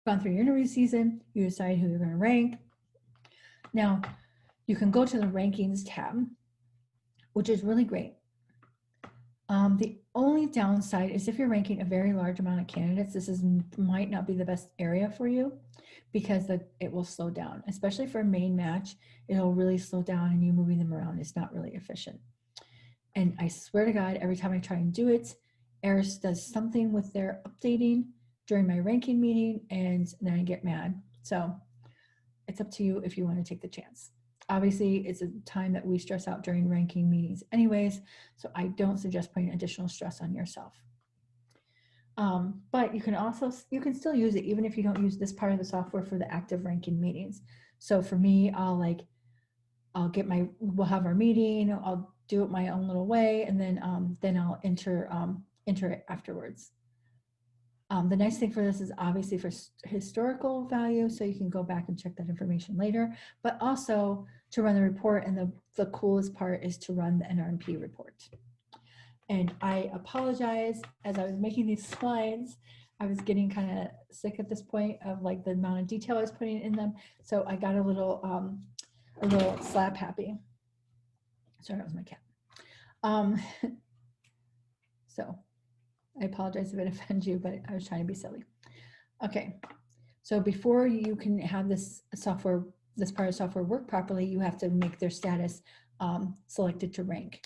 gone through your interview season, you decide who you're going to rank. Now, you can go to the rankings tab, which is really great. The only downside is if you're ranking a very large amount of candidates, might not be the best area for you because it will slow down, especially for a main match. It'll really slow down, and you moving them around is not really efficient. And I swear to God, every time I try and do it, ERAS does something with their updating during my ranking meeting, and then I get mad. So it's up to you if you want to take the chance. Obviously, it's a time that we stress out during ranking meetings anyways, so I don't suggest putting additional stress on yourself. But you can still use it even if you don't use this part of the software for the active ranking meetings. So for me, we'll have our meeting, I'll do it my own little way, and then I'll enter it afterwards. The nice thing for this is obviously for historical value, so you can go back and check that information later, but also to run the report, and the coolest part is to run the NRMP report. And I apologize, as I was making these slides, I was getting kind of sick at this point of like the amount of detail I was putting in them, so I got a little slap happy. Sorry, that was my cat. So I apologize if it offends you, but I was trying to be silly. Okay, so before you can have this part of software work properly, you have to make their status selected to rank.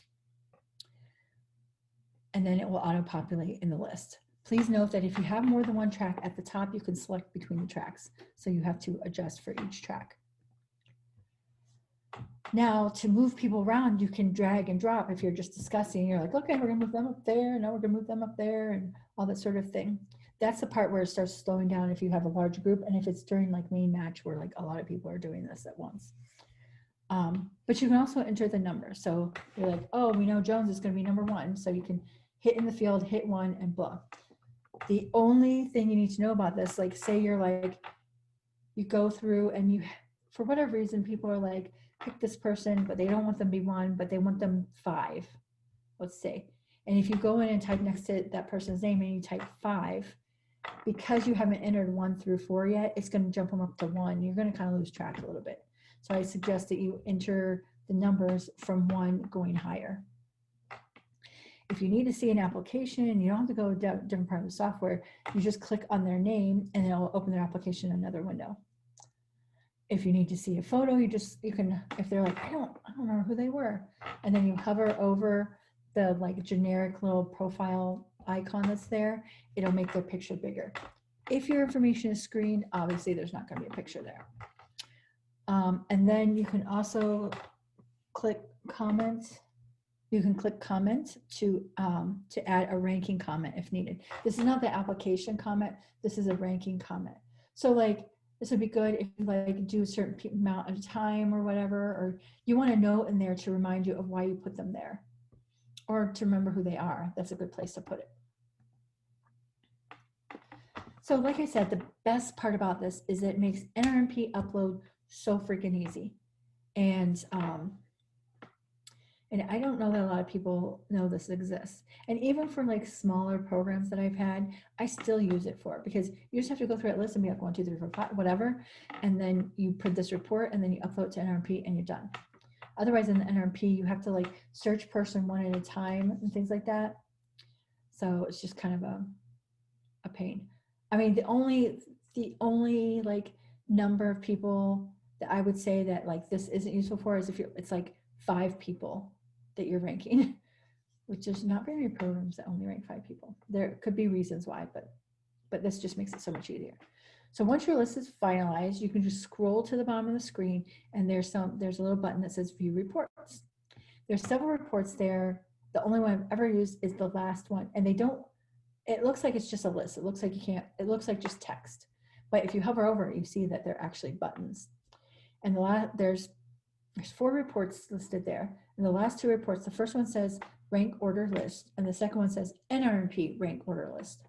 And then it will auto-populate in the list. Please note that if you have more than one track at the top, you can select between the tracks. So you have to adjust for each track. Now, to move people around, you can drag and drop. If you're just discussing, you're like, okay, we're gonna move them up there, now we're gonna move them up there, and all that sort of thing. That's the part where it starts slowing down if you have a large group, and if it's during like main match where like a lot of people are doing this at once. But you can also enter the number. So you're like, oh, we know Jones is gonna be number 1, so you can hit in the field, hit 1, and blah. The only thing you need to know about this, like say you're like, you go through and for whatever reason, people are like, pick this person, but they don't want them to be 1, but they want them 5, let's say. And if you go in and type next to that person's name and you type 5, because you haven't entered 1 through 4 yet, it's going to jump them up to 1. You're going to kind of lose track a little bit. So I suggest that you enter the numbers from 1 going higher. If you need to see an application, you don't have to go to a different part of the software. You just click on their name and it'll open their application in another window. If you need to see a photo, you can, if they're like, I don't remember who they were, and then you hover over the like generic little profile icon that's there, it'll make their picture bigger. If your information is screened, obviously there's not going to be a picture there. And then you can also click comment. You can click comment to add a ranking comment if needed. This is not the application comment. This is a ranking comment. So like, this would be good if you like do a certain amount of time or whatever, or you want a note in there to remind you of why you put them there, or to remember who they are. That's a good place to put it. So like I said, the best part about this is it makes NRMP upload so freaking easy. And I don't know that a lot of people know this exists. And even for like smaller programs that I've had, I still use it for, because you just have to go through that list and be like 1, 2, 3, 4, 5, whatever. And then you print this report and then you upload to NRMP and you're done. Otherwise in the NRMP, you have to like search person 1 at a time and things like that. So it's just kind of a pain. I mean, the only like number of people that I would say that like this isn't useful for is if it's like 5 people that you're ranking, which there's not very many programs that only rank 5 people. There could be reasons why, but this just makes it so much easier. So once your list is finalized, you can just scroll to the bottom of the screen, and there's a little button that says View Reports. There's several reports there. The only one I've ever used is the last one, and it looks like it's just a list. It looks like it looks like just text. But if you hover over it, you see that they're actually buttons. And there's 4 reports listed there. And the last 2 reports, the first one says rank order list, and the second one says NRMP rank order list.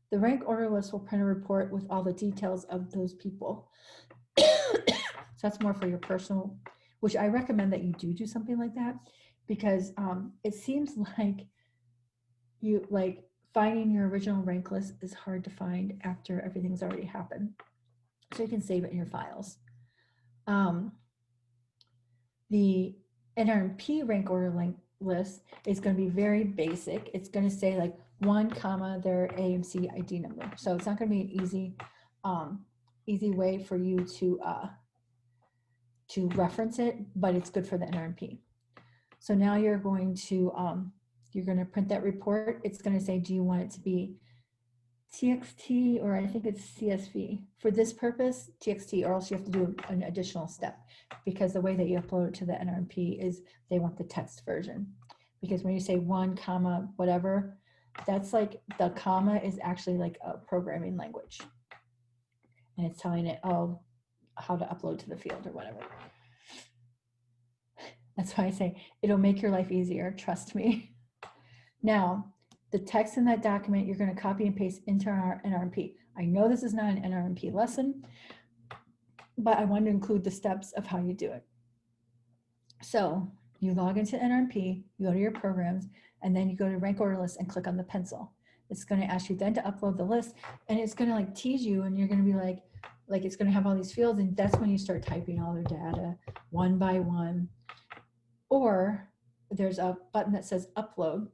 The rank order list will print a report with all the details of those people. So that's more for your personal, which I recommend that you do something like that, because it seems like finding your original rank list is hard to find after everything's already happened. so you can save it in your files. The NRMP rank order list is going to be very basic. It's going to say like 1 comma their AMC ID number. So it's not going to be an easy way for you to reference it, but it's good for the NRMP. So now you're going to print that report. It's going to say, do you want it to be TXT or I think it's CSV? For this purpose, TXT, or else you have to do an additional step, because the way that you upload it to the NRMP is they want the text version. Because when you say 1 comma whatever, that's like the comma is actually like a programming language. And it's telling it, oh, how to upload to the field or whatever. That's why I say it'll make your life easier, trust me. Now, the text in that document, you're going to copy and paste into our NRMP. I know this is not an NRMP lesson, but I wanted to include the steps of how you do it. So you log into NRMP, you go to your programs, and then you go to rank order list and click on the pencil. It's going to ask you then to upload the list, and it's going to like tease you, and you're going to be like it's going to have all these fields, and that's when you start typing all their data one by one. Or there's a button that says upload.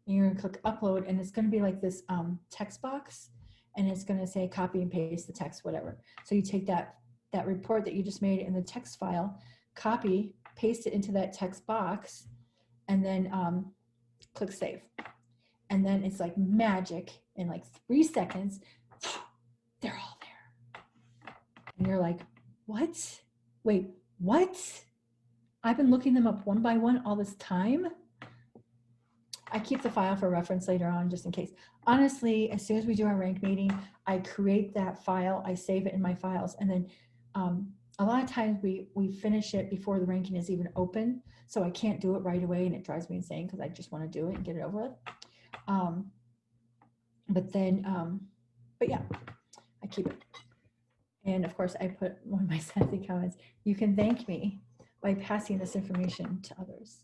And you're going to click upload, and it's going to be like this text box, and it's going to say copy and paste the text, whatever. So you take that report that you just made in the text file, copy, paste it into that text box, and then click save. And then it's like magic. In like 3 seconds, they're all there. And you're like, what? Wait, what? I've been looking them up one by one all this time. I keep the file for reference later on just in case. Honestly, as soon as we do our rank meeting, I create that file, I save it in my files, and then a lot of times we finish it before the ranking is even open, so I can't do it right away, and it drives me insane because I just want to do it and get it over with. But yeah, I keep it. And of course, I put one of my sassy comments, you can thank me by passing this information to others.